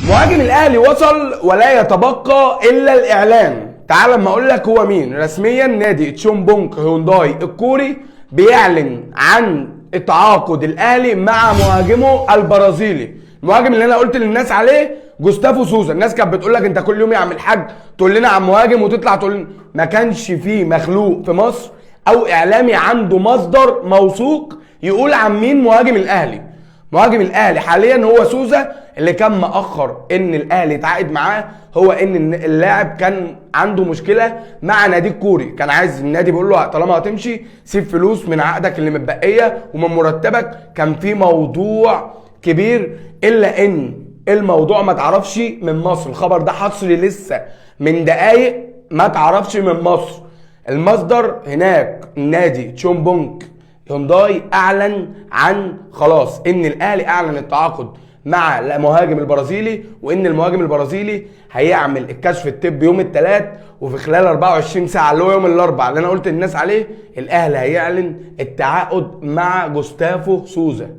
مهاجم الاهلي وصل ولا يتبقى الا الاعلان. تعال اما اقول لك هو مين. رسميا نادي تشومبونج هيونداي الكوري بيعلن عن التعاقد الاهلي مع مهاجمه البرازيلي. المهاجم اللي انا قلت للناس عليه جوستافو سوزا. الناس كانت بتقول لك انت كل يوم يا عم الحاج تقول لنا عن مهاجم وتطلع تقول لنا. ما كانش فيه مخلوق في مصر او اعلامي عنده مصدر موثوق يقول عن مين مهاجم الاهلي. مهاجم الاهلي حاليا هو سوزا، اللي كان مأخر ان الاهلي يتعاقد معاه هو ان اللاعب كان عنده مشكله مع نادي الكوري. كان عايز النادي بيقول له طالما هتمشي سيب فلوس من عقدك اللي متبقيه ومن مرتبك. كان في موضوع كبير الا ان الموضوع ما تعرفش من مصر. الخبر ده حصري لسه من دقايق، ما تعرفش من مصر. المصدر هناك نادي تشومبونج هيونداي اعلن عن خلاص ان الاهلي اعلن التعاقد مع المهاجم البرازيلي، وان المهاجم البرازيلي هيعمل الكشف الطبي يوم الثلاث، وفي خلال 24 ساعه اللي هو يوم الاربعاء اللي انا قلت للناس عليه الاهلي هيعلن التعاقد مع جوستافو سوزا.